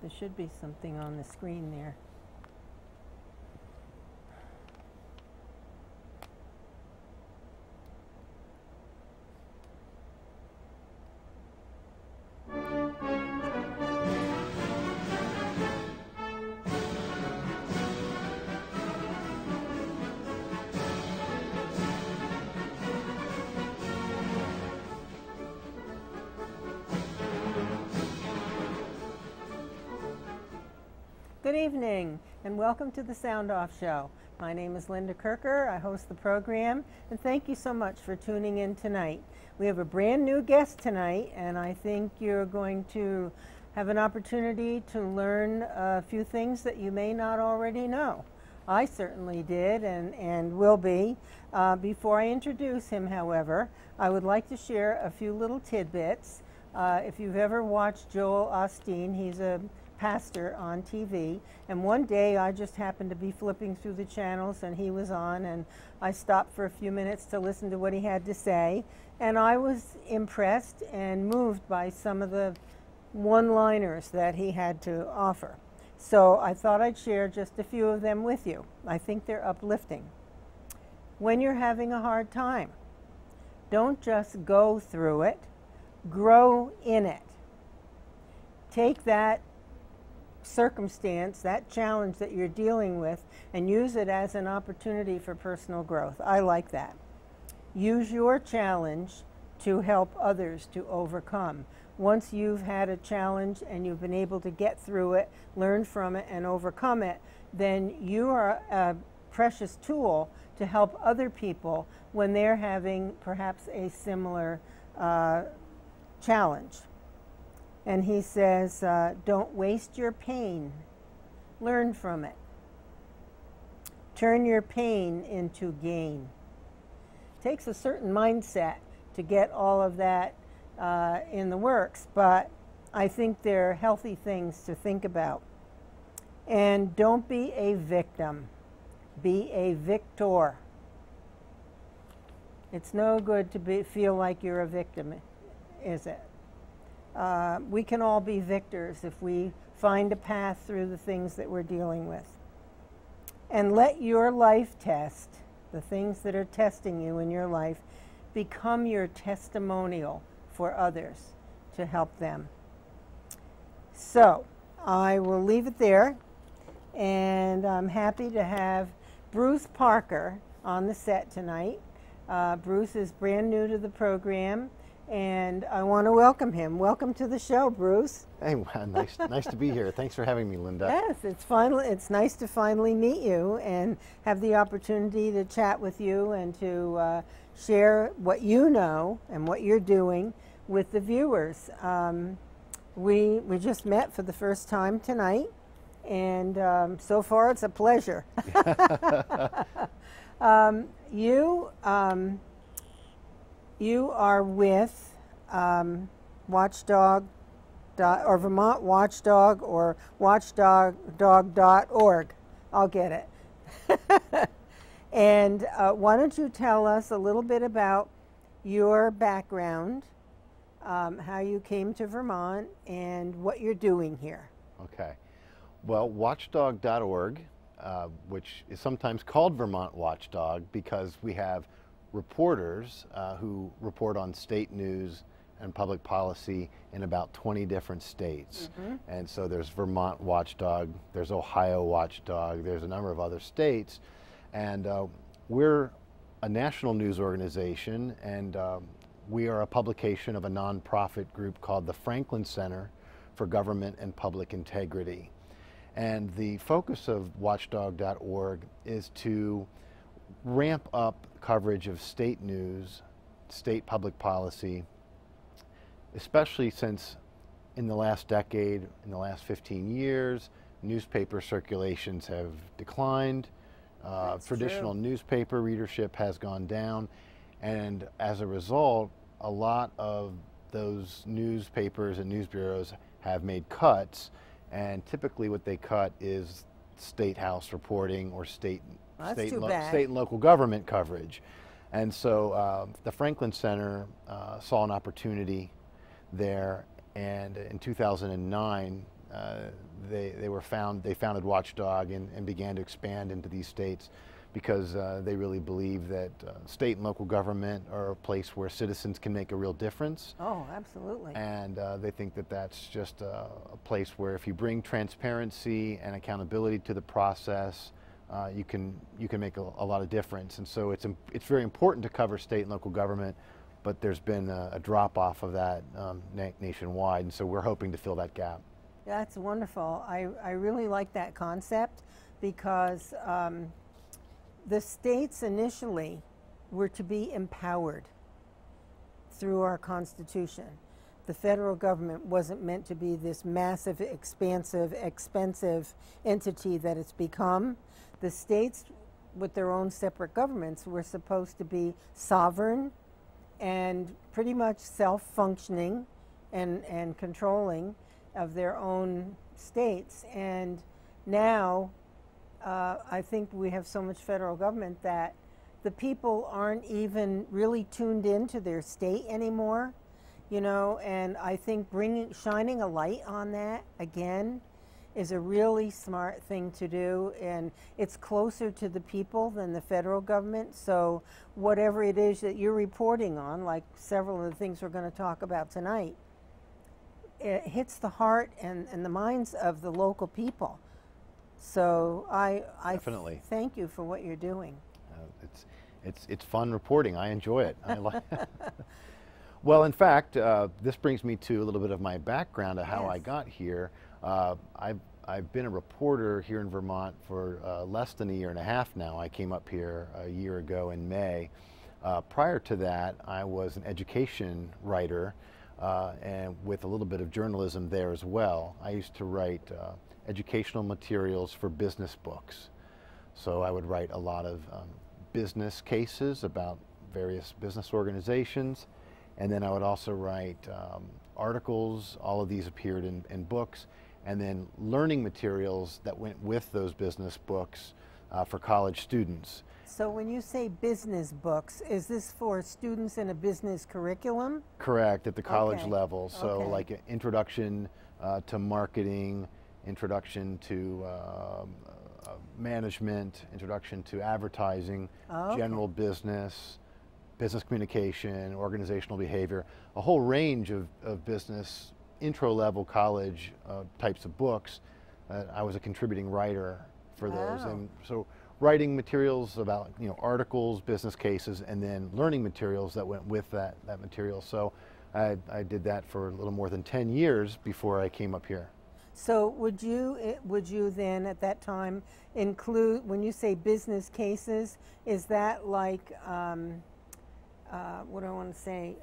There should be something on the screen there. Good evening and welcome to the Sound Off Show. My name is Linda Kirker. I host the program and thank you so much for tuning in tonight. We have a brand new guest tonight and I think you're going to have an opportunity to learn a few things that you may not already know. I certainly did and will be. Before I introduce him, however, I would like to share a few little tidbits. If you've ever watched Joel Osteen, he's a pastor on TV, and one day I just happened to be flipping through the channels and he was on, and I stopped for a few minutes to listen to what he had to say, and I was impressed and moved by some of the one-liners that he had to offer. So I thought I'd share just a few of them with you. I think they're uplifting. When you're having a hard time, don't just go through it, grow in it. Take that circumstance, that challenge that you're dealing with, and use it as an opportunity for personal growth. I like that. Use your challenge to help others to overcome. Once you've had a challenge and you've been able to get through it, learn from it, and overcome it, then you are a precious tool to help other people when they're having perhaps a similar challenge. And he says, don't waste your pain. Learn from it. Turn your pain into gain. It takes a certain mindset to get all of that in the works, but I think they're healthy things to think about. And don't be a victim. Be a victor. It's no good to feel like you're a victim, is it? We can all be victors if we find a path through the things that we're dealing with. And let your life test, the things that are testing you in your life, become your testimonial for others to help them. So I will leave it there, and I'm happy to have Bruce Parker on the set tonight. Bruce is brand new to the program, and I want to welcome him. Welcome to the show, Bruce. Hey, nice to be here. Thanks for having me, Linda. Yes, it's nice to finally meet you and have the opportunity to chat with you and to share what you know and what you're doing with the viewers. We just met for the first time tonight, and so far it's a pleasure. You are with Watchdog or Vermont Watchdog or watchdog.org. I'll get it. And why don't you tell us a little bit about your background, how you came to Vermont, and what you're doing here. Okay. Well, watchdog.org, which is sometimes called Vermont Watchdog because we have reporters who report on state news and public policy in about 20 different states. Mm-hmm. And so there's Vermont Watchdog, there's Ohio Watchdog, there's a number of other states. And we're a national news organization, and we are a publication of a nonprofit group called the Franklin Center for Government and Public Integrity. And the focus of watchdog.org is to ramp up coverage of state news, state public policy, especially since in the last decade, in the last 15 years, newspaper circulations have declined. Traditional newspaper readership has gone down, and as a result, a lot of those newspapers and news bureaus have made cuts, and typically what they cut is state house reporting or state and local government coverage. And so the Franklin Center saw an opportunity there, and in 2009 they founded Watchdog and began to expand into these states because they really believe that state and local government are a place where citizens can make a real difference. Oh, absolutely. And they think that that's just a place where if you bring transparency and accountability to the process, you can make a lot of difference. And so it's very important to cover state and local government, but there's been a drop off of that nationwide, and so we're hoping to fill that gap. That's wonderful. I really like that concept because the states initially were to be empowered through our Constitution. The federal government wasn't meant to be this massive, expansive, expensive entity that it's become. The states, with their own separate governments, were supposed to be sovereign and pretty much self-functioning and controlling of their own states. And now I think we have so much federal government that the people aren't even really tuned into their state anymore, you know, and I think shining a light on that again is a really smart thing to do, and it's closer to the people than the federal government. So whatever it is that you're reporting on, like several of the things we're going to talk about tonight, it hits the heart and the minds of the local people. So I Definitely. Thank you for what you're doing. It's fun reporting. I enjoy it. Well, in fact, this brings me to a little bit of my background of how I got here. I've been a reporter here in Vermont for less than a year and a half now. I came up here a year ago in May. Prior to that, I was an education writer and with a little bit of journalism there as well. I used to write educational materials for business books. So I would write a lot of business cases about various business organizations, and then I would also write articles. All of these appeared in books, and then learning materials that went with those business books for college students. So when you say business books, is this for students in a business curriculum? Correct, at the college level. So like an introduction to marketing, introduction to management, introduction to advertising, general business, business communication, organizational behavior, a whole range of business intro-level college types of books. I was a contributing writer for those, and so writing materials about articles, business cases, and then learning materials that went with that material. So I did that for a little more than 10 years before I came up here. So would you then at that time include, when you say business cases, is that like what do I want to say,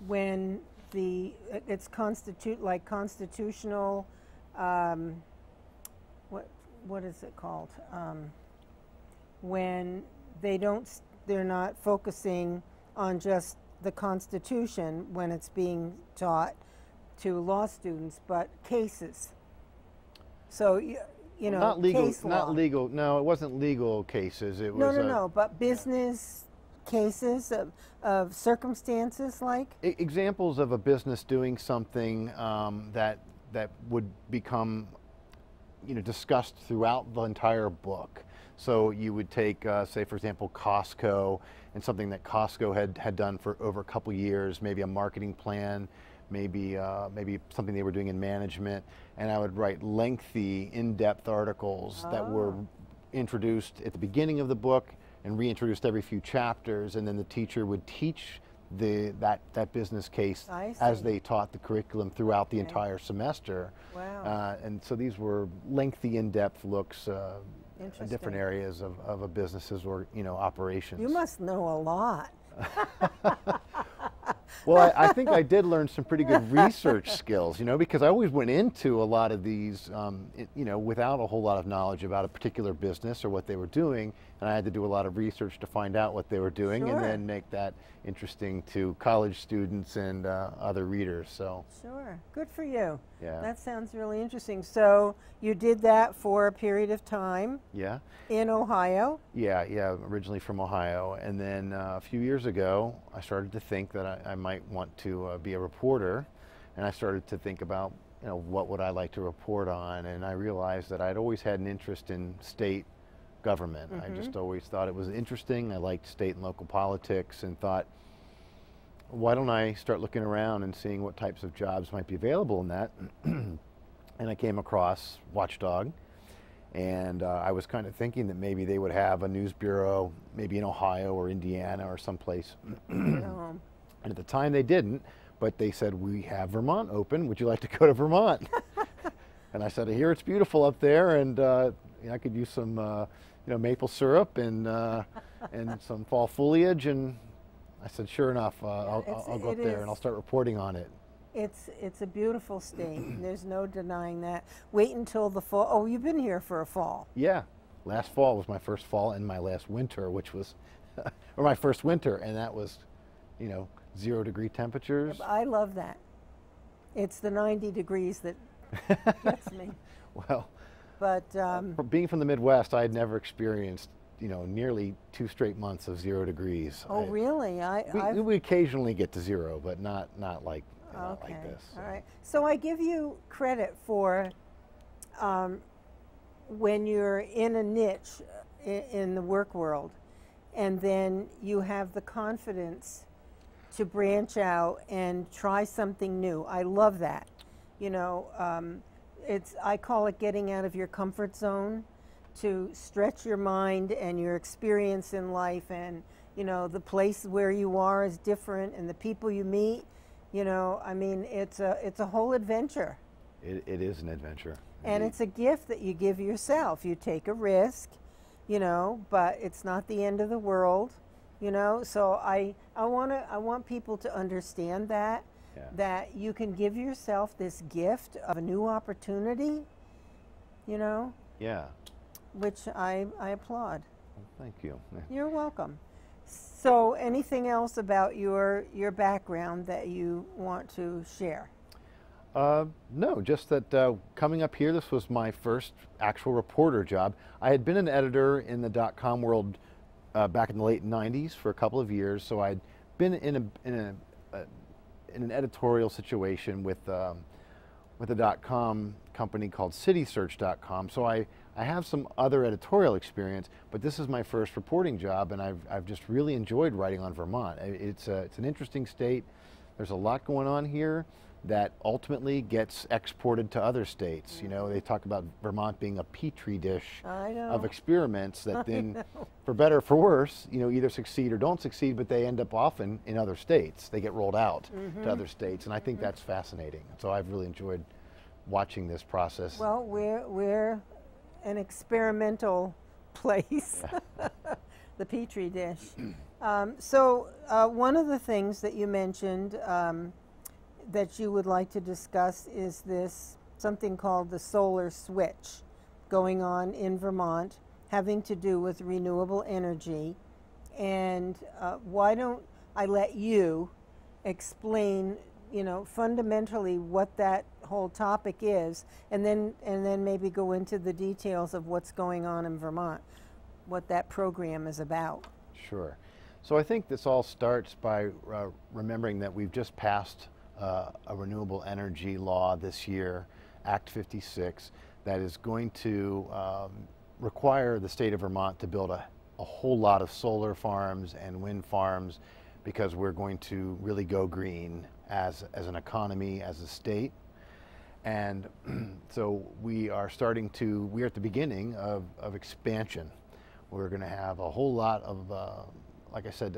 when it's constitutional, what is it called, when they're not focusing on just the Constitution when it's being taught to law students, but cases. So you know, not legal, case law. Not legal. No, it wasn't legal cases. It was no, but business cases of circumstances, like examples of a business doing something that would become discussed throughout the entire book. So you would take, say, for example, Costco, and something that Costco had done for over a couple years, maybe a marketing plan, maybe something they were doing in management, and I would write lengthy, in-depth articles that were introduced at the beginning of the book and reintroduced every few chapters, and then the teacher would teach that business case as they taught the curriculum throughout the entire semester. Wow. And so these were lengthy, in-depth looks at different areas of a business's operations. You must know a lot. Well, I think I did learn some pretty good research skills, because I always went into a lot of these, without a whole lot of knowledge about a particular business or what they were doing, and I had to do a lot of research to find out what they were doing, and then make that interesting to college students and other readers. So sure, good for you. Yeah, that sounds really interesting. So you did that for a period of time. Yeah. In Ohio. Yeah, originally from Ohio, and then a few years ago, I started to think that I might want to be a reporter, and I started to think about, what would I like to report on, and I realized that I'd always had an interest in state government. I just always thought it was interesting. I liked state and local politics and thought, why don't I start looking around and seeing what types of jobs might be available in that? And I came across Watchdog, and I was kind of thinking that maybe they would have a news bureau, maybe in Ohio or Indiana or someplace. And at the time they didn't, but they said, we have Vermont open. Would you like to go to Vermont? And I said, I hear it's beautiful up there, and I could use some maple syrup and some fall foliage. And I said, sure enough, I'll go up there and I'll start reporting on it. It's a beautiful state. There's no denying that. Wait until the fall. Oh, you've been here for a fall. Yeah. Last fall was my first fall, and my last winter, which was, or my first winter, and that was, 0-degree temperatures. I love that. It's the 90 degrees that gets me. Well, but being from the Midwest, I had never experienced, nearly 2 straight months of 0 degrees. Oh, really? We occasionally get to 0, but not like okay. like this. So. All right. So I give you credit for when you're in a niche in the work world, and then you have the confidence to branch out and try something new. I love that. I call it getting out of your comfort zone to stretch your mind and your experience in life, and the place where you are is different, and the people you meet. It's a whole adventure. It is an adventure. And indeed. it's a gift that you give yourself. You take a risk, but it's not the end of the world, So I want people to understand that, that you can give yourself this gift of a new opportunity, Yeah. which I applaud. Well, thank you. You're welcome. So anything else about your background that you want to share? No, just that coming up here, this was my first actual reporter job. I had been an editor in the .com world back in the late 90s for a couple of years, so I'd been in an editorial situation with a .com company called citysearch.com. So I have some other editorial experience, but this is my first reporting job, and I've just really enjoyed writing on Vermont. It's an interesting state. There's a lot going on here that ultimately gets exported to other states. They talk about Vermont being a petri dish of experiments that then, for better or for worse, either succeed or don't succeed, but they end up often in other states. They get rolled out to other states, and I think that's fascinating. So I've really enjoyed watching this process. Well, we're an experimental place, the petri dish. So one of the things that you mentioned that you would like to discuss is this something called the solar switch going on in Vermont, having to do with renewable energy. And why don't I let you explain, fundamentally what that whole topic is, and then maybe go into the details of what's going on in Vermont, what that program is about. Sure. So I think this all starts by remembering that we've just passed a renewable energy law this year, Act 56, that is going to require the state of Vermont to build a whole lot of solar farms and wind farms, because we're going to really go green as an economy, as a state. And so we're at the beginning of expansion. We're going to have a whole lot of, like I said,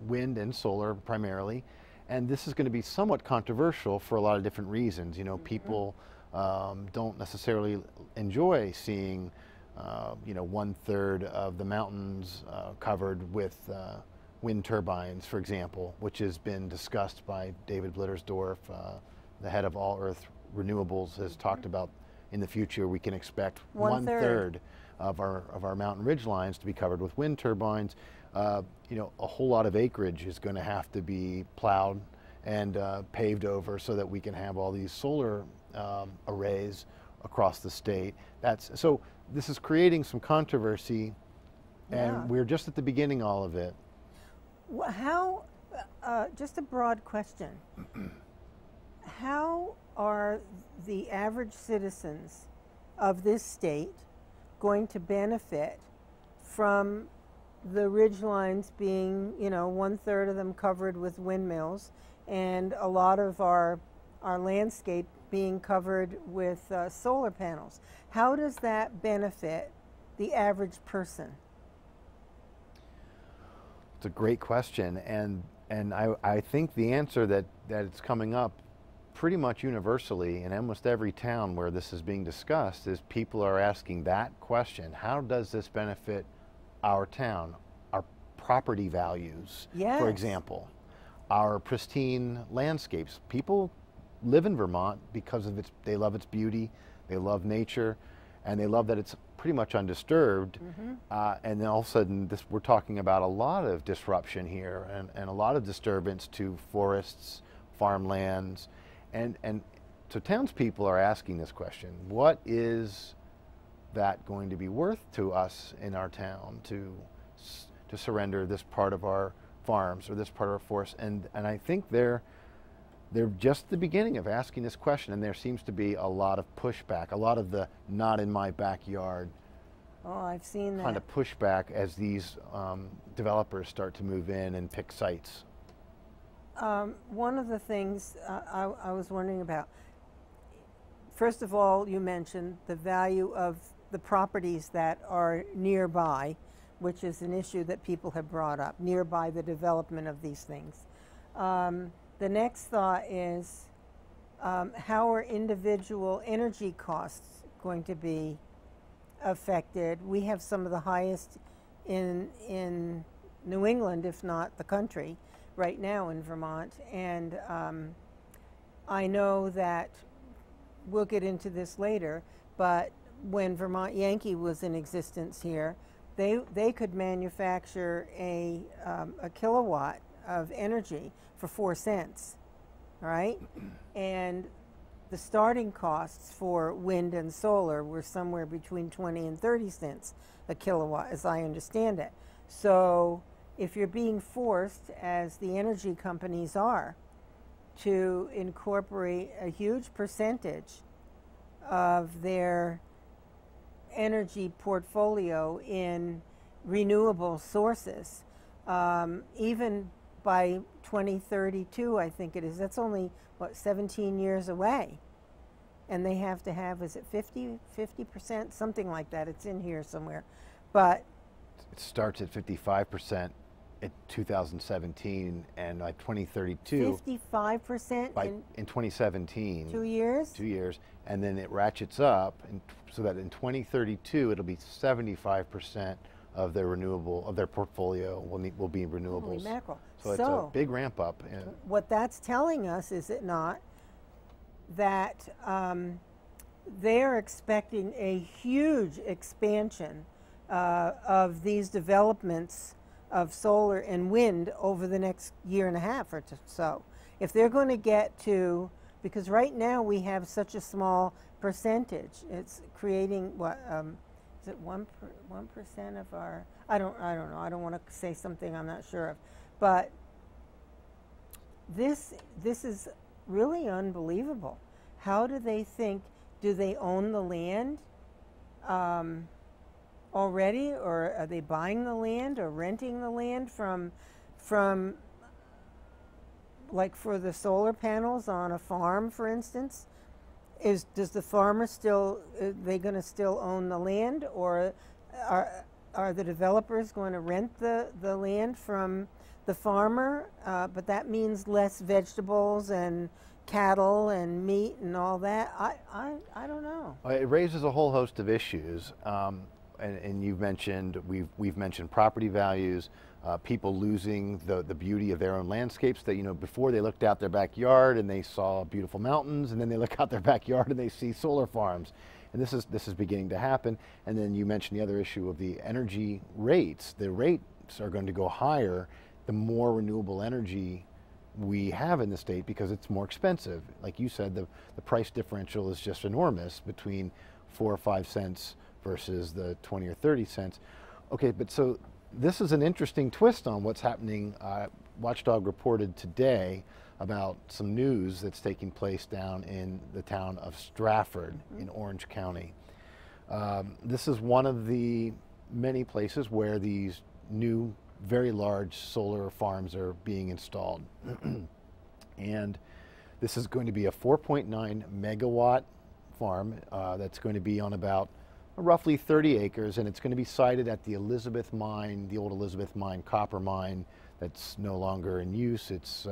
wind and solar primarily. And this is going to be somewhat controversial for a lot of different reasons. People don't necessarily enjoy seeing, 1/3 of the mountains covered with wind turbines, for example, which has been discussed by David Blittersdorf, the head of All Earth Renewables, has talked about in the future we can expect 1/3 of our mountain ridge lines to be covered with wind turbines. A whole lot of acreage is going to have to be plowed and paved over so that we can have all these solar arrays across the state. So this is creating some controversy, and we're just at the beginning of all of it. How, just a broad question, how are the average citizens of this state going to benefit from the ridge lines being, you know, 1/3 of them covered with windmills, and a lot of our landscape being covered with solar panels? How does that benefit the average person? It's a great question, and I think the answer that it's coming up pretty much universally in almost every town where this is being discussed is people are asking that question. How does this benefit our town, our property values, Yes. for example, our pristine landscapes? People live in Vermont because of they love its beauty, they love nature, and they love that it's pretty much undisturbed. And then all of a sudden, we're talking about a lot of disruption here and a lot of disturbance to forests, farmlands, and so townspeople are asking this question: what is that going to be worth to us in our town to surrender this part of our farms or this part of our forest? And I think they're just the beginning of asking this question, and there seems to be a lot of pushback, a lot of the not in my backyard Oh, I've seen that. kind of pushback as these developers start to move in and pick sites. One of the things I was wondering about, first of all, you mentioned the value of the properties that are nearby, which is an issue that people have brought up, nearby the development of these things. The next thought is, how are individual energy costs going to be affected? We have some of the highest in New England, if not the country, right now in Vermont. And I know that we'll get into this later, but when Vermont Yankee was in existence here, they could manufacture a kilowatt of energy for 4 cents, all right? And the starting costs for wind and solar were somewhere between 20 and 30 cents a kilowatt, as I understand it. So if you're being forced, as the energy companies are, to incorporate a huge percentage of their energy portfolio in renewable sources, even by 2032, I think it is. That's only, what, 17 years away. And they have to have, is it 50%? Something like that. It's in here somewhere. But it starts at 55% in 2017, and by 2032, 55% in 2017. 2 years? 2 years, and then it ratchets up, so that in 2032 it'll be 75% of their portfolio will be renewables. Holy mackerel. So it's a big ramp up. What that's telling us, is it not, that they're expecting a huge expansion of these developments of solar and wind over the next year and a half or so. If they're going to get to, because right now we have such a small percentage, it's creating what, is it 1% of our, I don't know, I don't want to say something I'm not sure of, but this is really unbelievable. How do they think? Do they own the land already, or are they buying the land or renting the land from like for the solar panels on a farm, for instance? Does the farmer still, are they going to still own the land, or are the developers going to rent the land from the farmer? But that means less vegetables and cattle and meat and all that. I don't know. It raises a whole host of issues, and you've mentioned, we've mentioned property values, people losing the beauty of their own landscapes. That, you know, before they looked out their backyard and they saw beautiful mountains, and then they look out their backyard and they see solar farms, and this is beginning to happen. And then you mentioned the other issue of the energy rates. The rates are going to go higher the more renewable energy we have in the state, because it's more expensive. Like you said, the price differential is just enormous between 4 or 5 cents versus the 20 or 30 cents. Okay, but so this is an interesting twist on what's happening. Watchdog reported today about some news that's taking place down in the town of Stratford in Orange County. This is one of the many places where these new, very large solar farms are being installed. And this is going to be a 4.9 megawatt farm that's going to be on about roughly 30 acres, and it's going to be sited at the Elizabeth Mine, the old Elizabeth Mine copper mine that's no longer in use. It's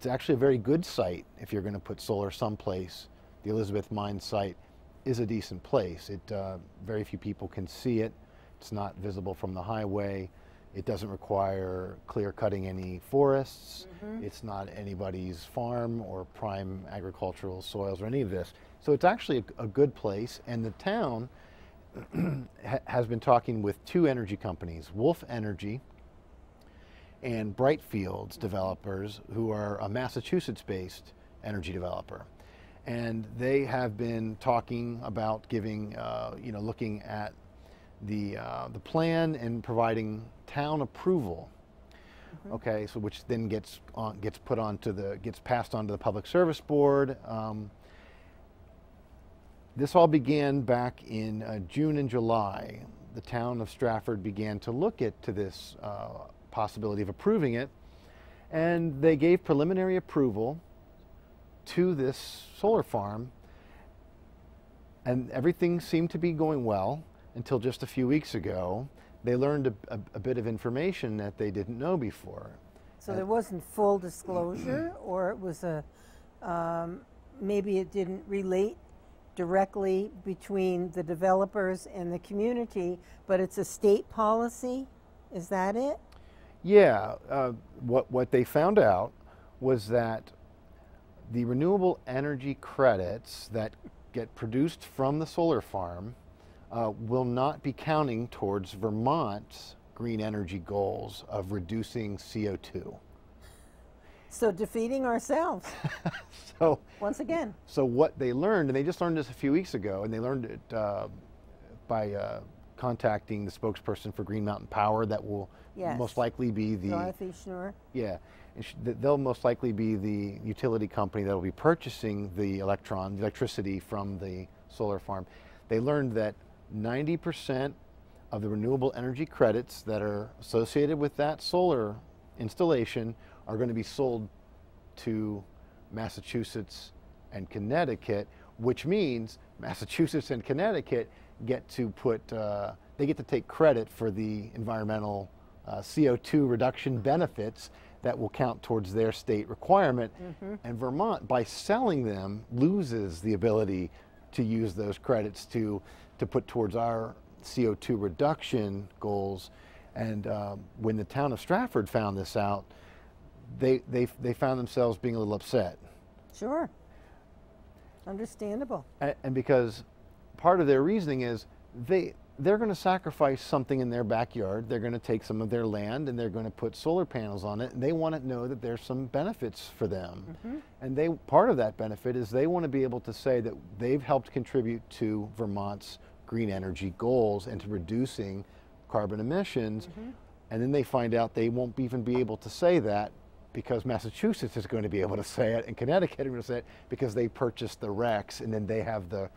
actually a very good site if you're going to put solar someplace. The Elizabeth Mine site is a decent place. Very few people can see it. It's not visible from the highway. It doesn't require clear cutting any forests. It's not anybody's farm or prime agricultural soils or any of this. So it's actually a good place, and the town has been talking with two energy companies, Wolf Energy and Brightfields developers, who are a Massachusetts-based energy developer. And they have been talking about giving, looking at the plan and providing town approval. Okay, so which then gets passed on to the Public Service Board. This all began back in June and July. The town of Stratford began to look to this possibility of approving it, and they gave preliminary approval to this solar farm, and everything seemed to be going well until just a few weeks ago. They learned a bit of information that they didn't know before. So there wasn't full disclosure, or it was maybe it didn't relate directly between the developers and the community, but it's a state policy? Is that it? Yeah, what they found out was that the renewable energy credits that get produced from the solar farm will not be counting towards Vermont's green energy goals of reducing CO2. So defeating ourselves. So once again. So what they learned, and they just learned this a few weeks ago, and they learned it by contacting the spokesperson for Green Mountain Power, that will most likely be the Dorothy Schnur. Yeah, and they'll most likely be the utility company that will be purchasing the electricity from the solar farm. They learned that 90% of the renewable energy credits that are associated with that solar installation are going to be sold to Massachusetts and Connecticut, which means Massachusetts and Connecticut get to take credit for the environmental CO2 reduction benefits that will count towards their state requirement. And Vermont, by selling them, loses the ability to use those credits to put towards our CO2 reduction goals. And when the town of Stratford found this out, they found themselves being a little upset. Sure. Understandable. And because part of their reasoning is they're going to sacrifice something in their backyard. They're going to take some of their land and they're going to put solar panels on it, and they want to know that there's some benefits for them. And part of that benefit is they want to be able to say that they've helped contribute to Vermont's green energy goals and to reducing carbon emissions. And then they find out they won't even be able to say that because Massachusetts is going to be able to say it, and Connecticut is going to say it because they purchased the RECs, and then they have the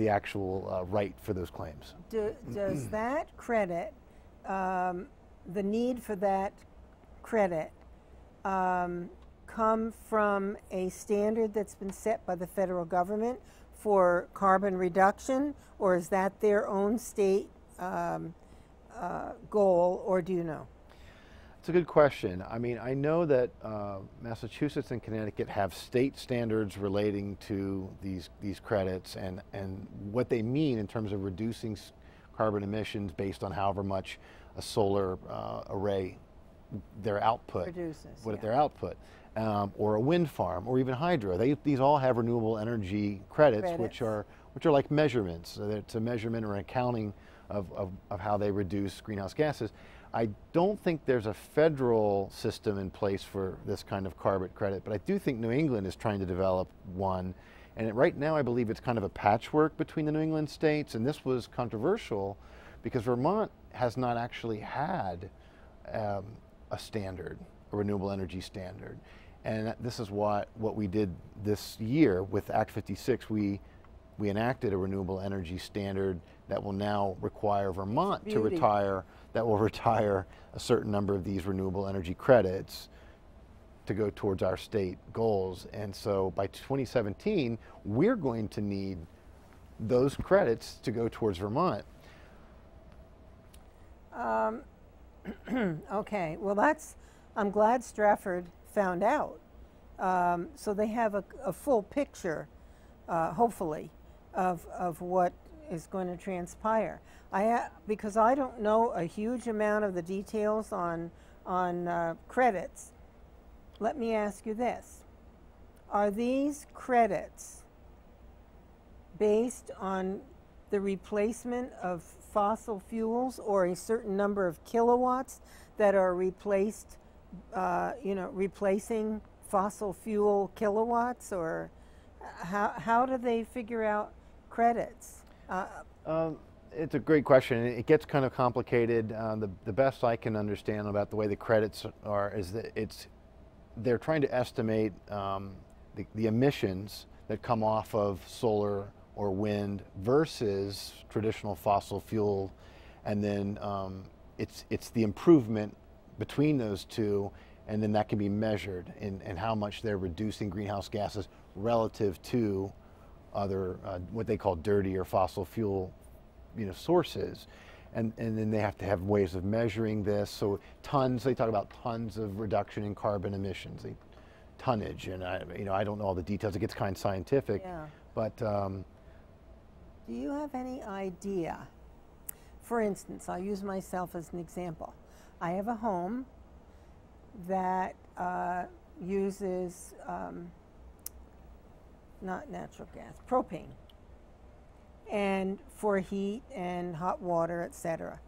actual right for those claims. Does that credit, the need for that credit, come from a standard that's been set by the federal government for carbon reduction, or is that their own state goal, or do you know? It's a good question. I mean, I know that Massachusetts and Connecticut have state standards relating to these credits and what they mean in terms of reducing carbon emissions based on however much a solar array, their output, produces, their output, or a wind farm, or even hydro. These all have renewable energy credits. which are like measurements. So it's a measurement or an accounting of how they reduce greenhouse gases. I don't think there's a federal system in place for this kind of carbon credit, but I do think New England is trying to develop one. And right now I believe it's kind of a patchwork between the New England states, and this was controversial because Vermont has not actually had a standard, a renewable energy standard. And this is what we did this year with Act 56. We enacted a renewable energy standard that will now require Vermont to retire, that will retire a certain number of these renewable energy credits to go towards our state goals. And so by 2017, we're going to need those credits to go towards Vermont. Okay, well I'm glad Stratford found out. So they have a full picture, hopefully, of what is going to transpire. Because I don't know a huge amount of the details on credits. Let me ask you this. Are these credits based on the replacement of fossil fuels or a certain number of kilowatts that are replaced, replacing fossil fuel kilowatts, or how do they figure out credits? It's a great question. It gets kind of complicated. The best I can understand about the way the credits are is that they're trying to estimate the emissions that come off of solar or wind versus traditional fossil fuel, and then it's the improvement between those two, and then that can be measured in how much they're reducing greenhouse gases relative to other what they call dirty or fossil fuel sources. And then they have to have ways of measuring this. So they talk about tons of reduction in carbon emissions, tonnage, and I don't know all the details. It gets kind of scientific. Yeah. But do you have any idea? For instance, I'll use myself as an example. I have a home that uses not natural gas, propane, and for heat and hot water, etc.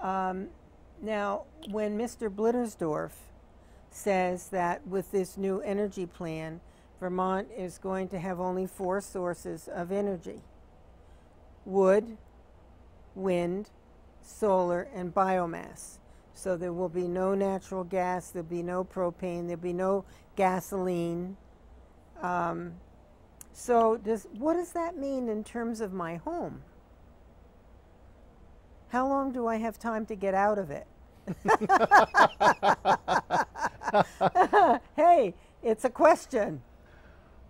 Now, when Mr. Blittersdorf says that with this new energy plan, Vermont is going to have only 4 sources of energy: wood, wind, solar, and biomass. So there will be no natural gas, there'll be no propane, there'll be no gasoline. So what does that mean in terms of my home? How long do I have time to get out of it? Hey, it's a question.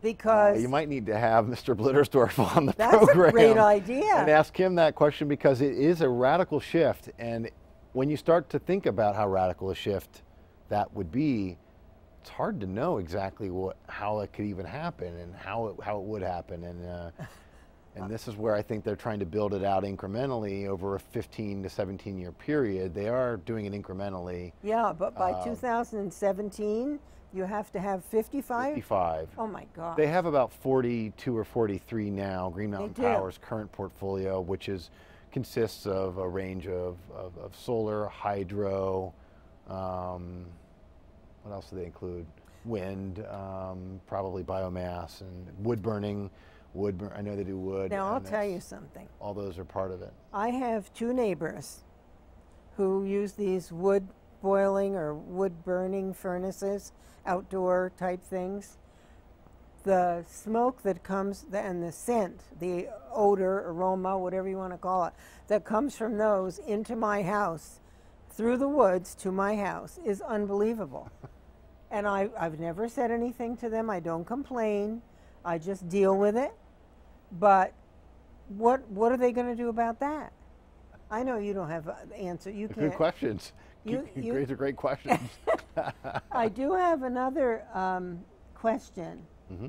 Because you might need to have Mr. Blittersdorf on the that's program. That's a great idea. And ask him that question, because it is a radical shift. And when you start to think about how radical a shift that would be, it's hard to know exactly how it could even happen and how it would happen. And this is where I think they're trying to build it out incrementally over a 15 to 17 year period. They are doing it incrementally. Yeah, but by 2017, you have to have 55? 55. Oh my God. They have about 42 or 43 now, Green Mountain They do. Power's current portfolio, which consists of a range of solar, hydro, what else do they include? Wind, probably biomass, and wood burning. I know they do wood. Now I'll tell you something. All those are part of it. I have 2 neighbors who use these wood boiling or wood burning furnaces, outdoor type things. The smoke that comes, and the scent, the odor, aroma, whatever you want to call it, that comes from those into my house, through the woods to my house, is unbelievable. And I've never said anything to them. I don't complain. I just deal with it. But what are they going to do about that? I know you don't have the answer. You can't. Good questions. These are great questions. I do have another question, Mm-hmm.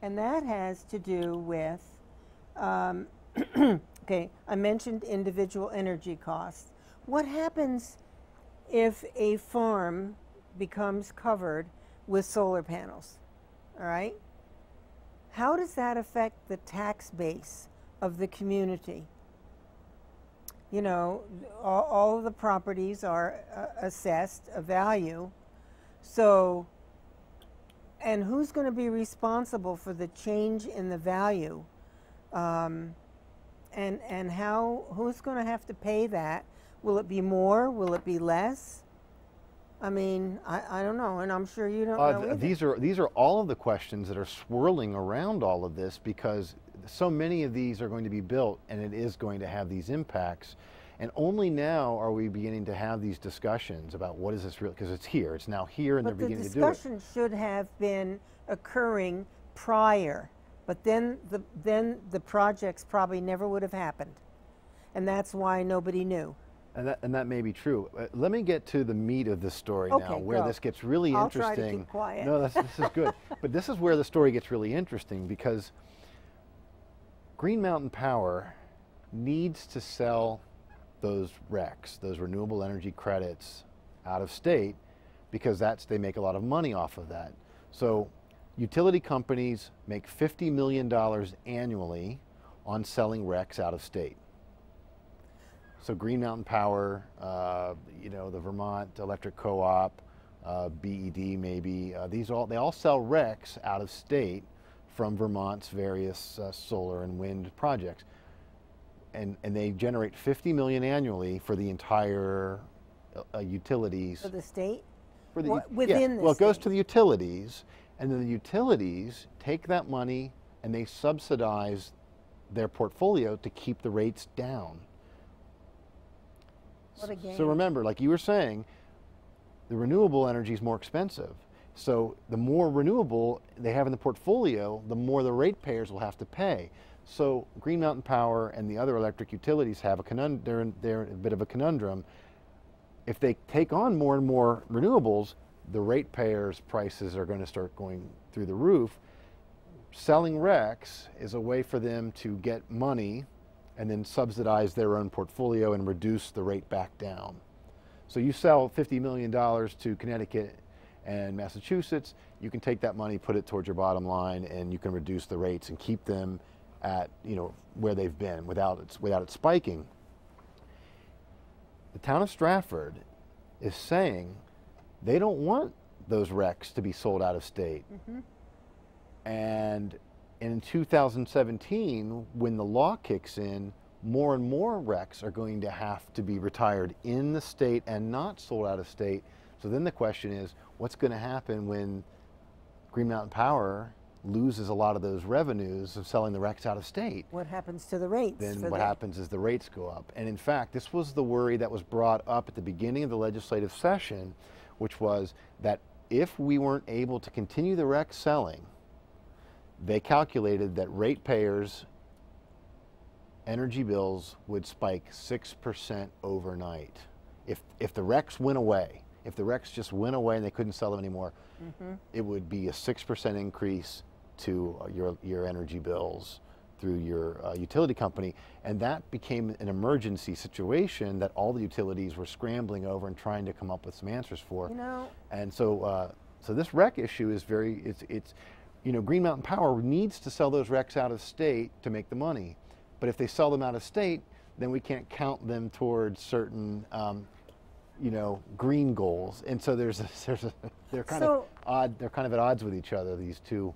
and that has to do with, okay, I mentioned individual energy costs. What happens if a farm becomes covered with solar panels? All right? How does that affect the tax base of the community? You know, all of the properties are assessed a value. So, and who's going to be responsible for the change in the value? And who's going to have to pay that? Will it be more? Will it be less? I mean, I don't know, and I'm sure you don't know either. These are all of the questions that are swirling around all of this, because so many of these are going to be built, and it is going to have these impacts. And only now are we beginning to have these discussions about what is this real, because it's here, it's now here, and they're beginning to do it. But the discussion should have been occurring prior, but then the projects probably never would have happened, and that's why nobody knew. And that may be true. Let me get to the meat of this story now, where this gets really interesting. I'll try to keep quiet. No, this is good. But this is where the story gets really interesting, because Green Mountain Power needs to sell those RECs, those renewable energy credits, out of state, because they make a lot of money off of that. So utility companies make $50 million annually on selling RECs out of state. So Green Mountain Power, the Vermont Electric Co-op, BED maybe, they all sell RECs out of state from Vermont's various solar and wind projects. And they generate $50 million annually for the entire utilities. For the state? Within the well, it goes state. to the utilities, and then the utilities take that money and they subsidize their portfolio to keep the rates down. What a game. So remember, like you were saying, the renewable energy is more expensive. So the more renewable they have in the portfolio, the more the ratepayers will have to pay. So Green Mountain Power and the other electric utilities have they're in a bit of a conundrum. If they take on more and more renewables, the ratepayers' prices are going to start going through the roof. Selling RECs is a way for them to get money and then subsidize their own portfolio and reduce the rate back down. So you sell $50 million to Connecticut and Massachusetts, you can take that money, put it towards your bottom line, and you can reduce the rates and keep them at where they've been without it spiking. The town of Stratford is saying they don't want those RECs to be sold out of state. Mm-hmm. And in 2017, when the law kicks in, more and more RECs are going to have to be retired in the state and not sold out of state. So then the question is, what's going to happen when Green Mountain Power loses a lot of those revenues of selling the RECs out of state? What happens to the rates? Then what happens is the rates go up. And in fact, this was the worry that was brought up at the beginning of the legislative session, which was that if we weren't able to continue the REC selling, they calculated that ratepayers' energy bills would spike 6% overnight. If the RECs went away, if the RECs just went away and they couldn't sell them anymore, mm-hmm. it would be a 6% increase to your energy bills through your utility company. And that became an emergency situation that all the utilities were scrambling over and trying to come up with some answers for. And so this REC issue is Green Mountain Power needs to sell those RECs out of state to make the money. But if they sell them out of state, then we can't count them towards certain green goals. And so they're kind of at odds with each other, these two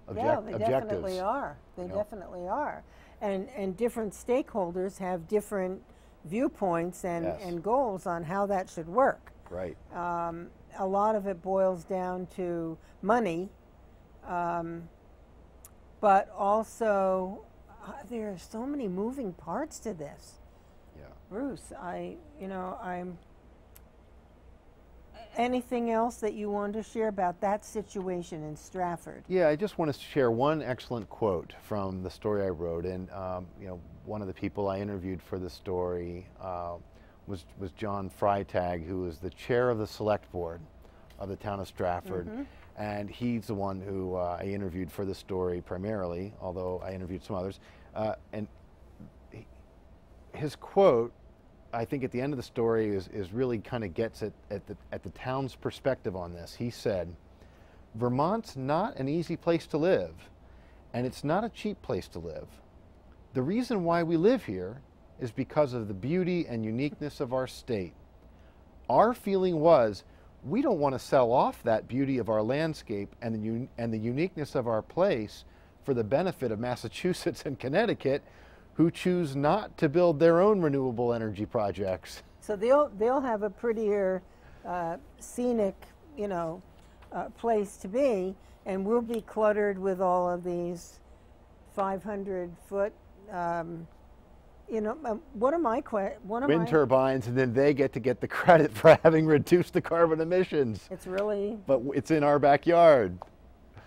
objectives. Definitely are. They definitely are. And different stakeholders have different viewpoints and goals on how that should work. Right. A lot of it boils down to money, but also there are so many moving parts to this. Yeah. Bruce, anything else that you wanted to share about that situation in Stratford? Yeah, I just want to share one excellent quote from the story I wrote. And one of the people I interviewed for the story was John Freitag, who was the chair of the select board of the town of Stratford. Mm-hmm. And he's the one who I interviewed for the story primarily, although I interviewed some others. And his quote, I think at the end of the story is really kind of gets at the town's perspective on this. He said, "Vermont's not an easy place to live, and it's not a cheap place to live. The reason why we live here is because of the beauty and uniqueness of our state. Our feeling was, we don't want to sell off that beauty of our landscape and the uniqueness of our place for the benefit of Massachusetts and Connecticut, who choose not to build their own renewable energy projects." So they'll have a prettier scenic, place to be, and we'll be cluttered with all of these 500-foot. One of my wind turbines, and then they get the credit for having reduced the carbon emissions. It's really. But it's in our backyard.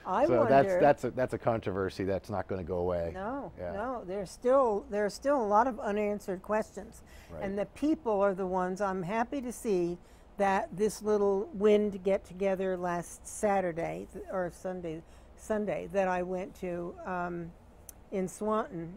I so wonder. that's a controversy that's not going to go away. No, yeah. no. There are still a lot of unanswered questions, Right. and the people are the ones. I'm happy to see that this little wind get together last Saturday or Sunday that I went to in Swanton.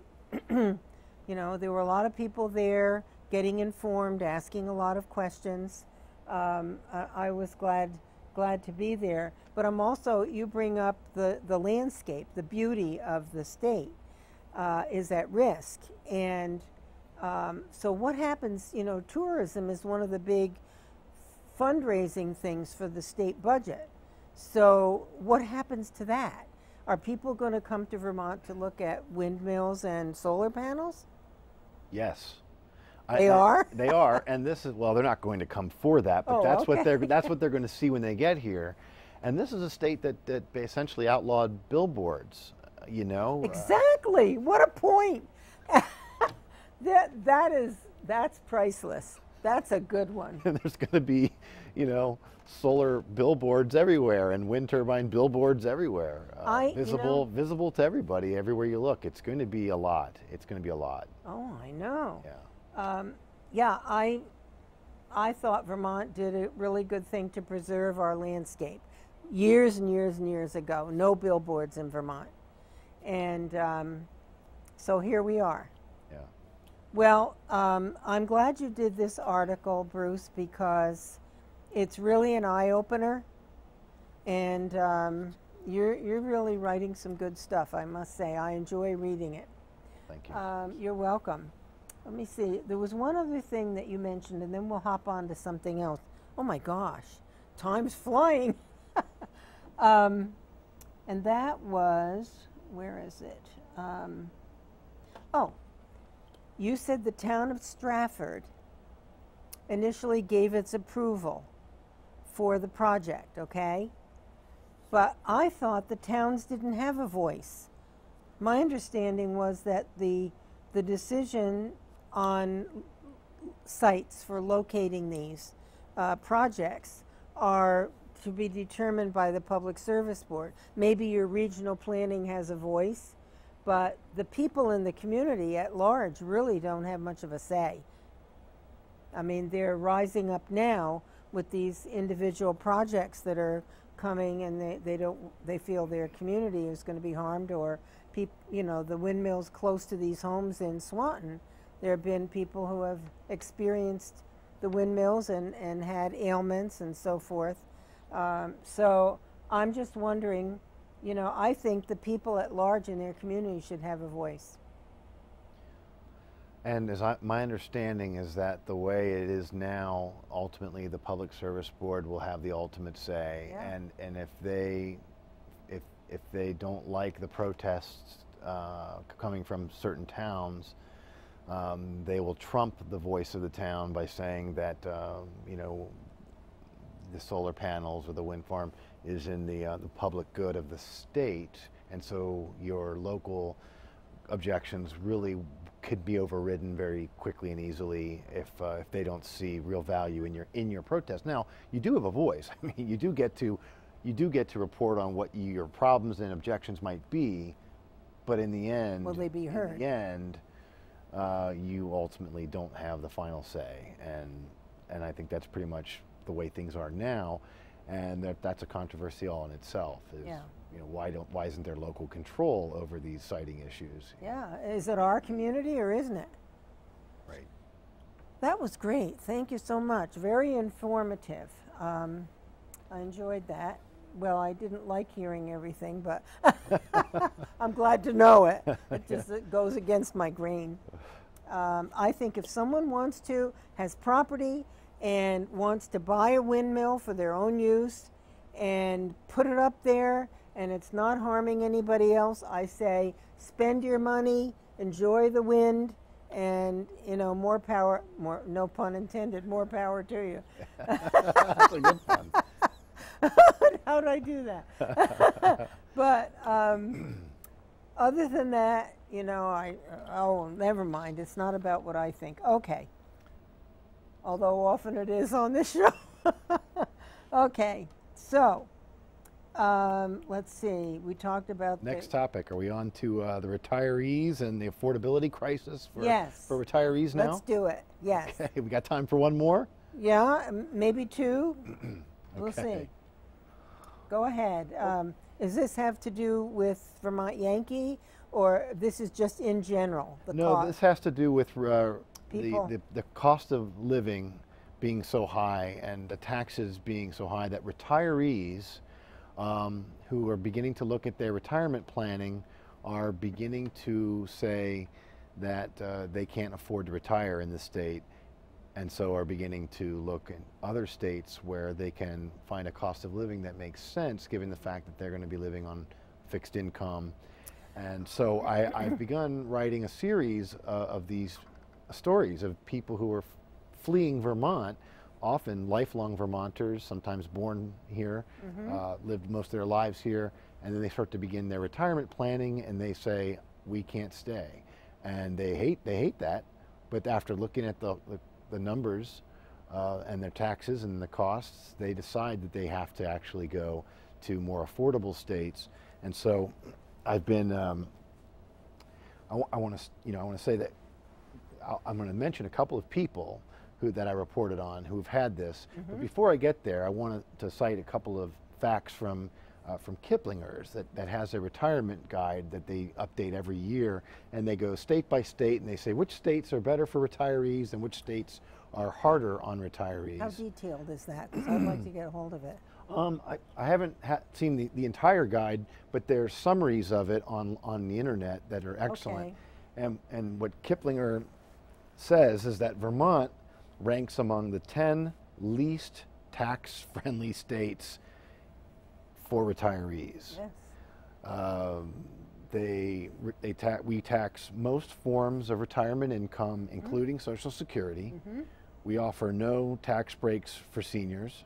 There were a lot of people there getting informed, asking a lot of questions. I was glad to be there. But I'm also, you bring up the landscape, the beauty of the state is at risk. And so what happens, tourism is one of the big fundraising things for the state budget. So what happens to that? Are people going to come to Vermont to look at windmills and solar panels? Yes. They are? They are, and this is, well, they're not going to come for that, but that's what they're going to see when they get here. And this is a state that essentially outlawed billboards, Exactly. What a point. That's priceless. That's a good one. And there's going to be, solar billboards everywhere and wind turbine billboards everywhere, visible to everybody, everywhere you look. It's going to be a lot. It's going to be a lot. Oh, I know. Yeah. I thought Vermont did a really good thing to preserve our landscape. Years and years and years ago, no billboards in Vermont. And so here we are. Yeah. Well, I'm glad you did this article, Bruce, because it's really an eye-opener. And you're really writing some good stuff, I must say. I enjoy reading it. Thank you. You're welcome. Let me see. There was one other thing that you mentioned, and then we'll hop on to something else. Oh my gosh, time's flying. And that was, where is it? You said the town of Stratford initially gave its approval for the project, okay? But I thought the towns didn't have a voice. My understanding was that the decision on sites for locating these projects are to be determined by the Public Service Board. Maybe your regional planning has a voice, but the people in the community at large really don't have much of a say. I mean, they're rising up now with these individual projects that are coming, and they feel their community is going to be harmed, or the windmills close to these homes in Swanton. There have been people who have experienced the windmills and had ailments and so forth. So I'm just wondering, I think the people at large in their community should have a voice. And my understanding is that the way it is now, ultimately the Public Service Board will have the ultimate say. Yeah. And if they don't like the protests coming from certain towns, they will trump the voice of the town by saying that the solar panels or the wind farm is in the public good of the state, and so your local objections really could be overridden very quickly and easily if they don't see real value in your protest. Now, you do have a voice. I mean, you do get to report on what your problems and objections might be, but in the end, will they be heard? In the end, you ultimately don't have the final say, and I think that's pretty much the way things are now, and that's a controversy all in itself. Yeah. Why isn't there local control over these siting issues? Yeah, is it our community or isn't it? Right. That was great. Thank you so much. Very informative. I enjoyed that. Well, I didn't like hearing everything, but I'm glad to know it. It goes against my grain. I think if someone has property and wants to buy a windmill for their own use and put it up there and it's not harming anybody else, I say spend your money, enjoy the wind, And, you know, more power, more, no pun intended, more power to you. That's a good one. How did I do that? But other than that, you know, oh, never mind. It's not about what I think. Okay. Although often it is on this show. Okay. So, let's see. We talked about Next topic. Are we on to the retirees and the affordability crisis for, yes. for retirees now? Let's do it. Yes. Okay. We got time for one more? Yeah, maybe two. We'll Okay. see. Go ahead. Does this have to do with Vermont Yankee, or this is just in general? The No, cost? this has to do with People. the cost of living being so high and the taxes being so high that retirees who are beginning to look at their retirement planning are beginning to say that they can't afford to retire in the state, and so are beginning to look in other states where they can find a cost of living that makes sense given the fact that they're going to be living on fixed income. And so I've begun writing a series of these stories of people who are fleeing Vermont, often lifelong Vermonters, sometimes born here, lived most of their lives here, and then they start to begin their retirement planning and they say, we can't stay. And they hate that, but after looking at the numbers and their taxes and the costs, they decide that they have to actually go to more affordable states. And so I've been, I want to say that I'm going to mention a couple of people that I reported on who've had this. But before I get there, I wanted to cite a couple of facts from Kiplinger's that has a retirement guide that they update every year, and they go state by state and they say which states are better for retirees and which states are harder on retirees. How detailed is that? Because I'd like to get a hold of it. I haven't seen the entire guide, but there's summaries of it on the internet that are excellent. Okay. And what Kiplinger says is that Vermont ranks among the 10 least tax-friendly states for retirees. Yes. We tax most forms of retirement income, including Social Security. We offer no tax breaks for seniors.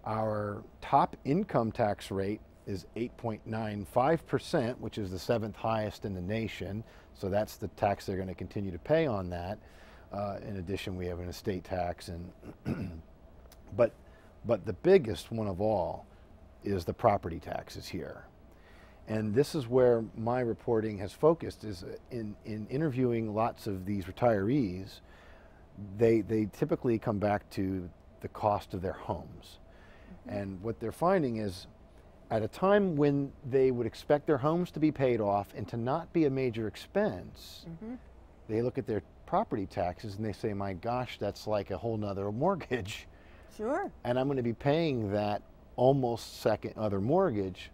Our top income tax rate is 8.95%, which is the 7th highest in the nation. So that's the tax they're going to continue to pay on that. In addition, we have an estate tax, and but the biggest one of all is the property taxes here. And this is where my reporting has focused, is in interviewing lots of these retirees. They typically come back to the cost of their homes. And what they're finding is, at a time when they would expect their homes to be paid off and to not be a major expense, they look at their property taxes and they say, my gosh, that's like a whole nother mortgage. Sure. And I'm going to be paying that almost second other mortgage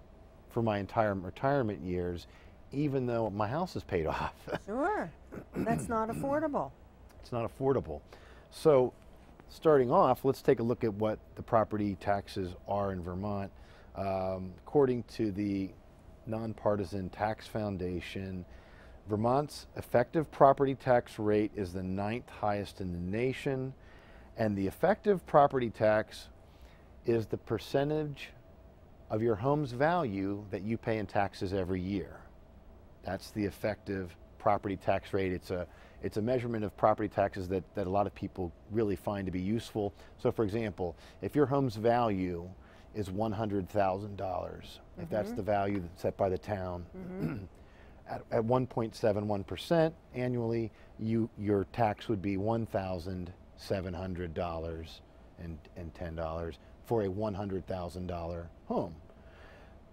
for my entire retirement years, even though my house is paid off. Sure. That's not affordable. It's not affordable. So starting off, let's take a look at what the property taxes are in Vermont. According to the Nonpartisan Tax Foundation, Vermont's effective property tax rate is the 9th highest in the nation, and the effective property tax is the percentage of your home's value that you pay in taxes every year. That's the effective property tax rate. It's a measurement of property taxes that a lot of people really find to be useful. So for example, if your home's value is $100,000, if that's the value that's set by the town, at 1.71% annually, your tax would be $1,700.10 for a $100,000 home.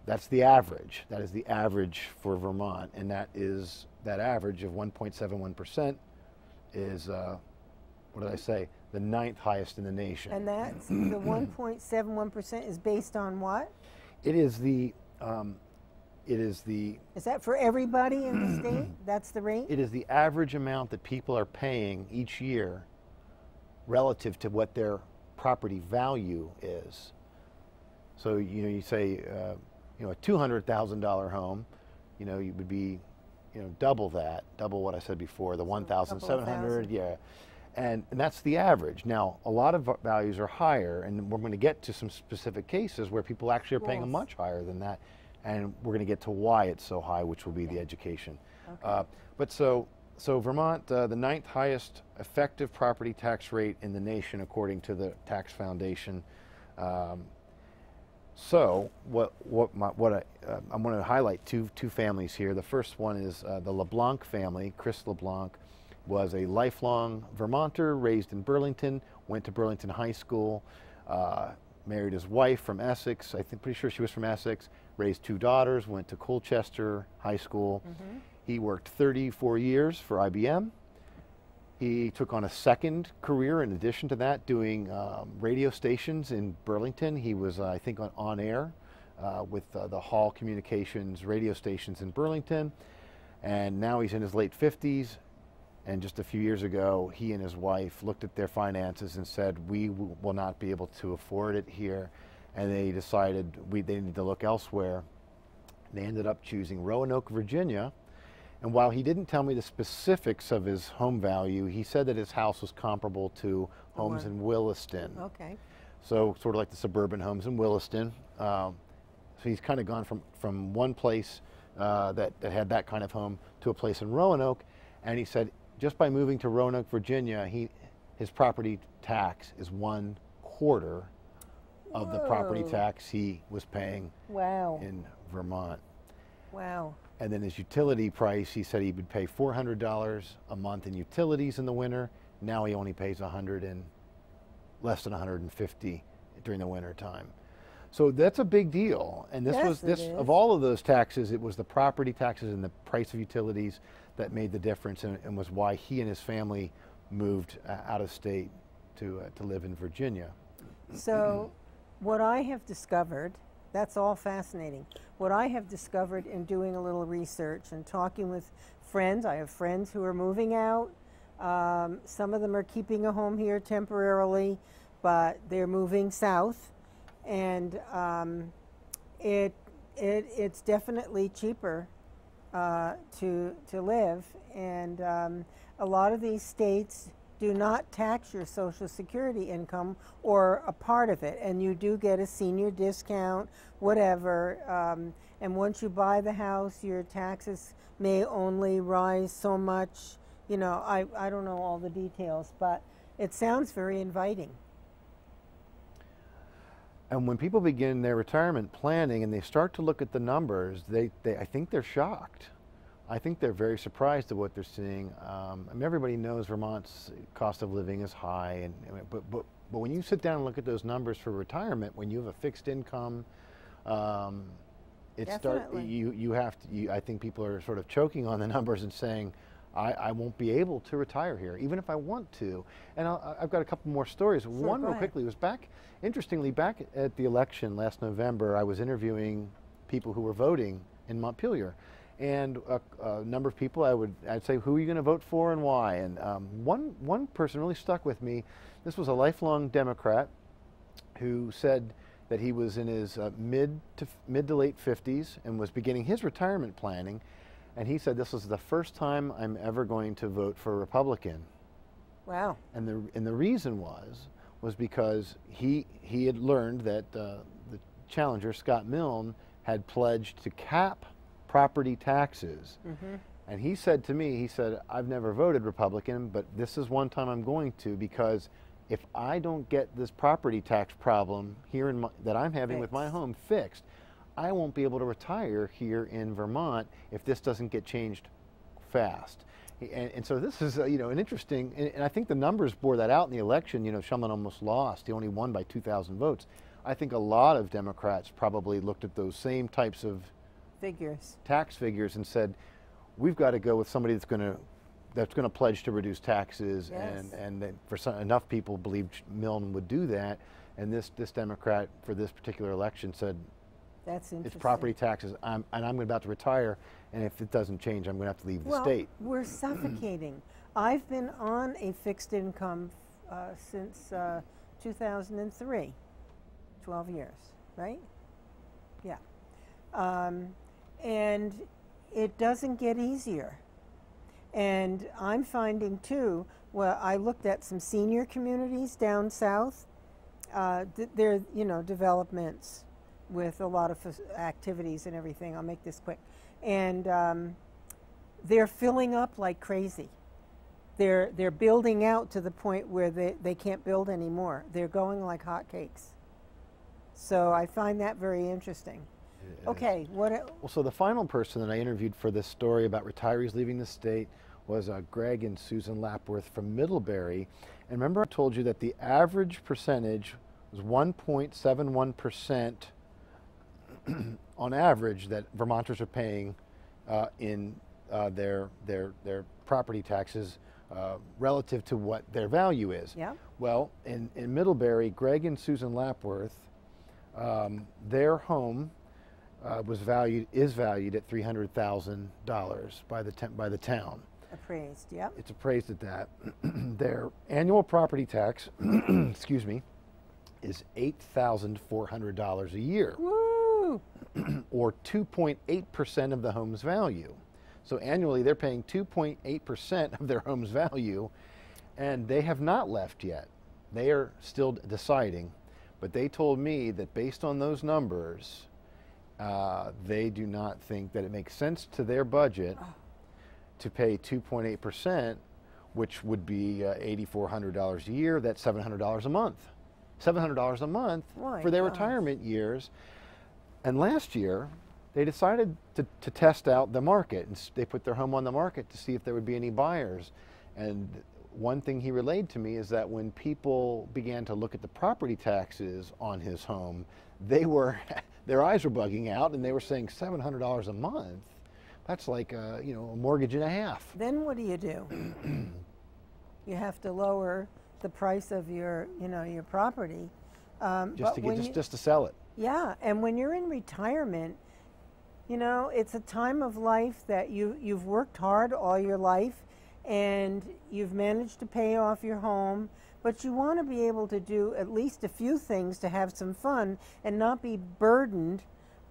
That's the average. That is the average for Vermont, and that average of 1.71% is, what did I say? The 9th highest in the nation. And that's the 1.71% is based on what? It is the. Is that for everybody in the state? That's the rate? It is the average amount that people are paying each year relative to what their property value is. So you say a $200,000 home, you would be double that, double what I said before, the So 1,700, 2,000. yeah. And that's the average. Now, a lot of values are higher, and we're going to get to some specific cases where people actually are paying a Yes. much higher than that, and we're going to get to why it's so high, which will be the education. Okay. But so Vermont, the 9th highest effective property tax rate in the nation, according to the Tax Foundation. So I'm going to highlight two families here. The first one is the LeBlanc family. Chris LeBlanc was a lifelong Vermonter, raised in Burlington, went to Burlington High School, married his wife from Essex. Pretty sure she was from Essex. Raised 2 daughters, went to Colchester High School. Mm-hmm. He worked 34 years for IBM. He took on a second career in addition to that, doing radio stations in Burlington. He was, I think, on air with the Hall Communications radio stations in Burlington. And now he's in his late 50s. And just a few years ago, he and his wife looked at their finances and said, we will not be able to afford it here. And they decided they need to look elsewhere. They ended up choosing Roanoke, Virginia. And while he didn't tell me the specifics of his home value, he said that his house was comparable to homes in Williston. Okay. So sort of like the suburban homes in Williston. So he's kind of gone from one place that had that kind of home to a place in Roanoke. And he said just by moving to Roanoke, Virginia, his property tax is 1/4 of the property tax he was paying Wow. in Vermont. Wow. And then his utility price, he said he would pay $400 a month in utilities in the winter. Now he only pays less than $150 during the winter time. So that's a big deal. And of all of those taxes, it was the property taxes and the price of utilities that made the difference, and was why he and his family moved out of state to live in Virginia. So what I have discovered, that's all fascinating. What I have discovered in doing a little research and talking with friends, I have friends who are moving out. Some of them are keeping a home here temporarily, but they're moving south. And it's definitely cheaper to live. And a lot of these states do not tax your Social Security income or a part of it, and you do get a senior discount, whatever. And once you buy the house, your taxes may only rise so much. I don't know all the details, but it sounds very inviting. And when people begin their retirement planning and they start to look at the numbers, I think they're shocked. I think they're very surprised at what they're seeing. Everybody knows Vermont's cost of living is high, but when you sit down and look at those numbers for retirement, when you have a fixed income, I think people are sort of choking on the numbers and saying, I won't be able to retire here, even if I want to. And I've got a couple more stories. Sure, one real quickly was interestingly, back at the election last November, I was interviewing people who were voting in Montpelier. And a number of people, I'd say, who are you going to vote for and why? And one person really stuck with me. This was a lifelong Democrat who said that he was in his mid to late 50s and was beginning his retirement planning. And he said, this was the first time I'm ever going to vote for a Republican. Wow. And the reason was because he had learned that the challenger, Scott Milne, had pledged to cap property taxes. Mm-hmm. And he said to me, I've never voted Republican, but this is one time I'm going to, because if I don't get this property tax problem here that I'm having with my home fixed, I won't be able to retire here in Vermont if this doesn't get changed fast. And so this is an interesting, and I think the numbers bore that out in the election. Shumlin almost lost. He only won by 2,000 votes. I think a lot of Democrats probably looked at those same types of tax figures and said, we've got to go with somebody that's going to pledge to reduce taxes. Yes. and that enough people believed Milne would do that, and this Democrat for this particular election said, that's interesting. It's property taxes, and I'm about to retire, and if it doesn't change, I'm going to have to leave the state. We're suffocating. I've been on a fixed income since 2003, 12 years, right? Yeah. And it doesn't get easier. And I'm finding too, well, I looked at some senior communities down south. They're, developments with a lot of activities and everything. I'll make this quick. And they're filling up like crazy. They're building out to the point where they can't build anymore. They're going like hotcakes. So I find that very interesting. Okay, well, so the final person that I interviewed for this story about retirees leaving the state was Greg and Susan Lapworth from Middlebury. And remember I told you that the average percentage was 1.71% on average that Vermonters are paying in their property taxes relative to what their value is. Yeah. Well, in Middlebury, Greg and Susan Lapworth, their home is valued at $300,000 by the town. Appraised, yep. It's appraised at that. Their annual property tax, excuse me, is $8,400 a year. Woo! Or 2.8% of the home's value. So annually they're paying 2.8% of their home's value, and they have not left yet. They are still deciding, but they told me that based on those numbers, they do not think that it makes sense to their budget to pay 2.8%, which would be $8,400 a year. That's $700 a month. $700 a month for their retirement years. And last year, they decided to test out the market, and they put their home on the market to see if there would be any buyers. And one thing he relayed to me is that when people began to look at the property taxes on his home, their eyes were bugging out, and they were saying $700 a month. That's like a mortgage and a half. Then what do? You have to lower the price of your property. Just to sell it. Yeah, and when you're in retirement, it's a time of life that you've worked hard all your life, and you've managed to pay off your home, but you want to be able to do at least a few things to have some fun and not be burdened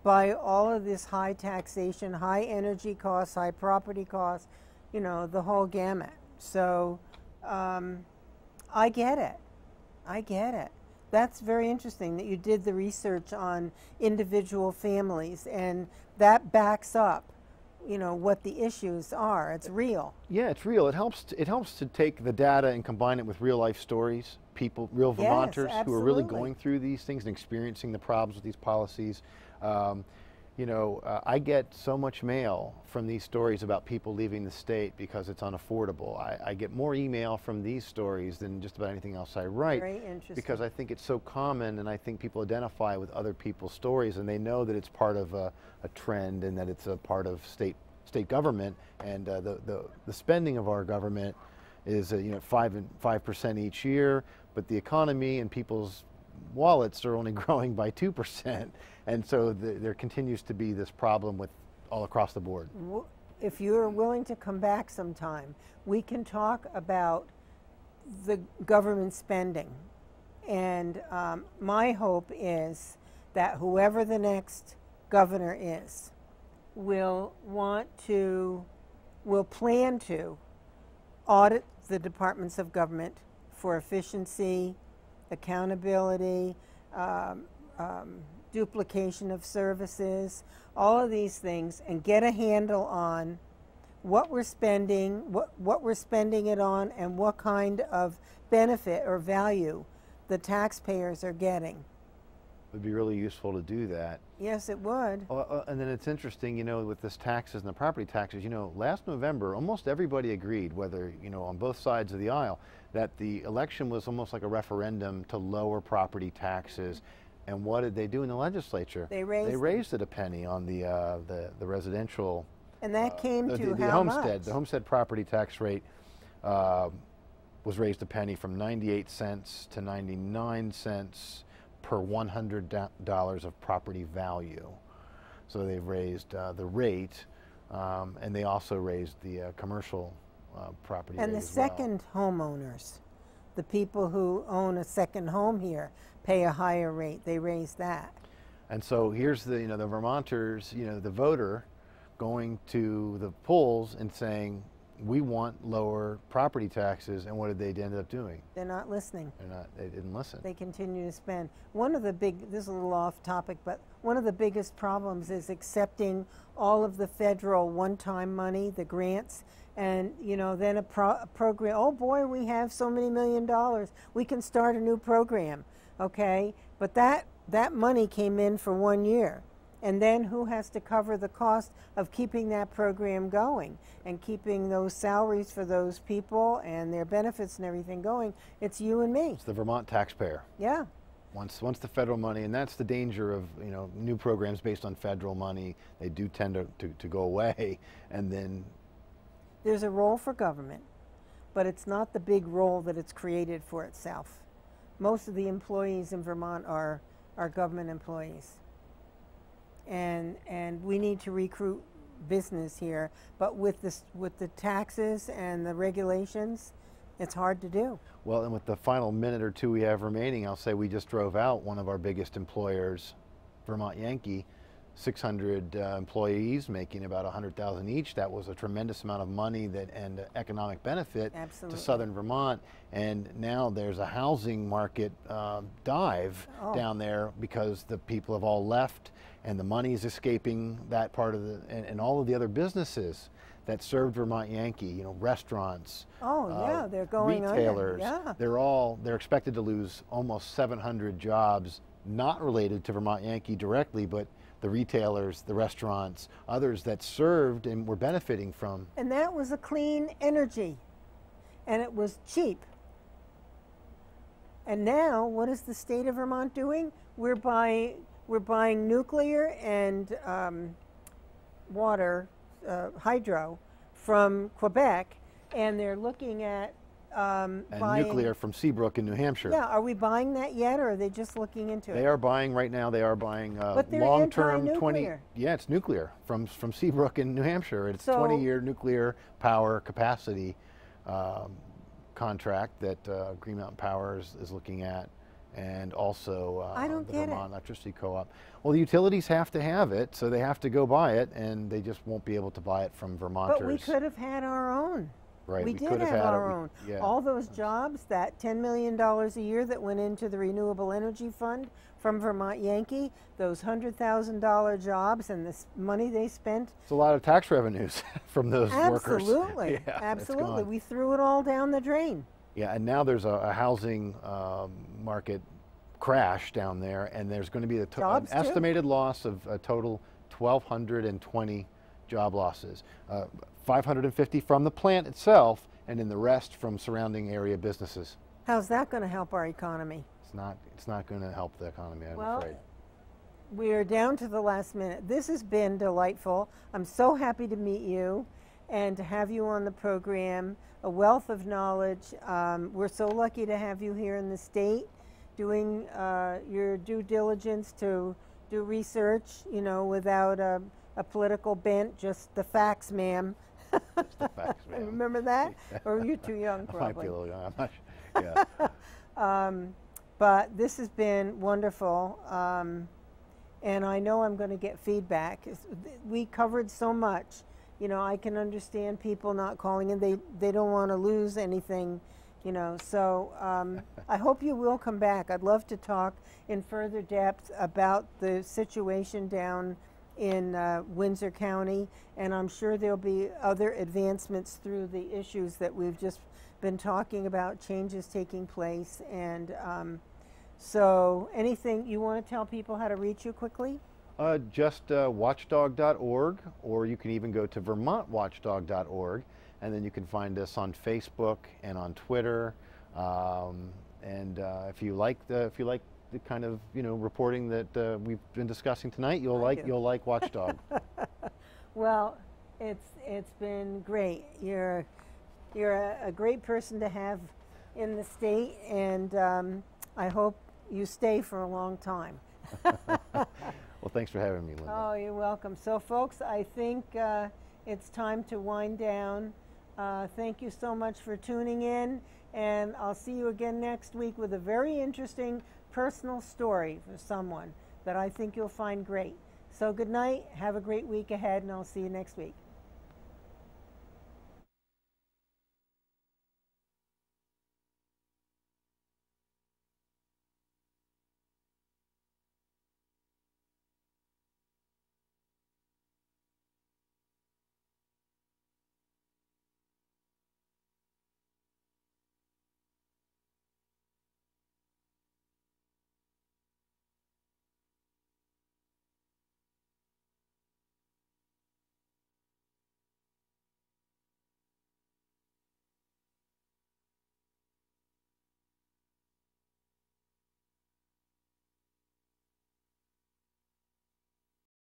by all of this high taxation, high energy costs, high property costs, the whole gamut. So I get it. I get it. That's very interesting that you did the research on individual families, and that backs up, what the issues are. It's real. Yeah, it's real. It helps to take the data and combine it with real life stories, real Vermonters who are really going through these things and experiencing the problems with these policies. I get so much mail from these stories about people leaving the state because it's unaffordable. I get more email from these stories than just about anything else I write. Very interesting. Because I think it's so common, and I think people identify with other people's stories, and they know that it's part of a trend, and that it's a part of state government, and the spending of our government is 5% each year, but the economy and people's wallets are only growing by 2%, and so there continues to be this problem with all across the board. If you're willing to come back sometime, we can talk about the government spending, and my hope is that whoever the next governor is will plan to audit the departments of government for efficiency, accountability, duplication of services, all of these things, and get a handle on what we're spending, what we're spending it on, and what kind of benefit or value the taxpayers are getting. It would be really useful to do that. Yes, it would. And then it's interesting, with this taxes and the property taxes, last November, almost everybody agreed, whether, on both sides of the aisle, that the election was almost like a referendum to lower property taxes. And what did they do in the legislature? They raised it a penny on the residential. And that came to the how homestead. much? The homestead property tax rate was raised a penny from 98 cents to 99 cents per $100 of property value. So they've raised the rate, and they also raised the commercial property rate And the as well. second homeowners, the people who own a second home here, pay a higher rate. They raised that. And so here's the Vermonters, the voter going to the polls and saying, we want lower property taxes, and what did they end up doing? They're not listening. They didn't listen. They continue to spend. One of the this is a little off topic, but one of the biggest problems is accepting all of the federal one-time money, the grants, and then a program, oh boy, we have so many $1 million, we can start a new program, okay? But that money came in for 1 year. And then who has to cover the cost of keeping that program going and keeping those salaries for those people and their benefits and everything going? It's you and me. It's the Vermont taxpayer. Yeah. Once the federal money, and that's the danger of new programs based on federal money, they do tend to go away, and then there's a role for government, but it's not the big role that it's created for itself. Most of the employees in Vermont are government employees. And we need to recruit business here, but with the taxes and the regulations, it's hard to do. Well, and with the final minute or two we have remaining, I'll say we just drove out one of our biggest employers, Vermont Yankee, 600 employees making about $100,000 each. That was a tremendous amount of money and economic benefit Absolutely. to southern Vermont. And now there's a housing market dive down there because the people have all left, and the money is escaping that part of and all of the other businesses that served Vermont Yankee, restaurants. Oh yeah, they're going retailers. Yeah. They're expected to lose almost 700 jobs, not related to Vermont Yankee directly, but the retailers, the restaurants, others that served and were benefiting from. And that was a clean energy, and it was cheap. And now, what is the state of Vermont doing? We're buying nuclear and water, hydro, from Quebec, and they're looking at and buying nuclear from Seabrook in New Hampshire. Yeah, are we buying that yet, or are they just looking into it? They are buying right now. They are buying long-term Yeah, it's nuclear from Seabrook in New Hampshire. It's 20-year nuclear power capacity contract that Green Mountain Power is looking at, and also the Vermont Electricity Co-op. Well, the utilities have to have it, so they have to go buy it, and they just won't be able to buy it from Vermonters. But we could have had our own. Right, we did have our own. Yeah. All those jobs, that $10 million a year that went into the Renewable Energy Fund from Vermont Yankee, those $100,000 jobs and the money they spent. It's a lot of tax revenues from those workers. Absolutely, yeah, absolutely. We threw it all down the drain. Yeah, and now there's a housing market crash down there, and there's going to be an estimated loss of a total 1,220 job losses. 550 from the plant itself, and then the rest from surrounding area businesses. How's that going to help our economy? It's not going to help the economy, I'm afraid. We are down to the last minute. This has been delightful. I'm so happy to meet you and to have you on the program. A wealth of knowledge. We're so lucky to have you here in the state doing your due diligence to do research, without a political bent, just the facts, ma'am. Just the facts, ma'am. Remember that? Or you're too young, probably. I might be a little young. I'm not sure. Yeah. But this has been wonderful, and I know I'm going to get feedback. We covered so much. I can understand people not calling in. They don't want to lose anything, So I hope you will come back. I'd love to talk in further depth about the situation down in Windsor County, and I'm sure there'll be other advancements through the issues that we've just been talking about, changes taking place. And so anything you want to tell people how to reach you quickly? Just watchdog.org, or you can even go to vermontwatchdog.org, and then you can find us on Facebook and on Twitter. And if you like the kind of reporting that we've been discussing tonight, you'll like Watchdog. Well, it's been great. You're a great person to have in the state, and I hope you stay for a long time. Well, thanks for having me, Linda. Oh, you're welcome. So, folks, I think it's time to wind down. Thank you so much for tuning in, and I'll see you again next week with a very interesting personal story for someone that I think you'll find great. So good night, have a great week ahead, and I'll see you next week.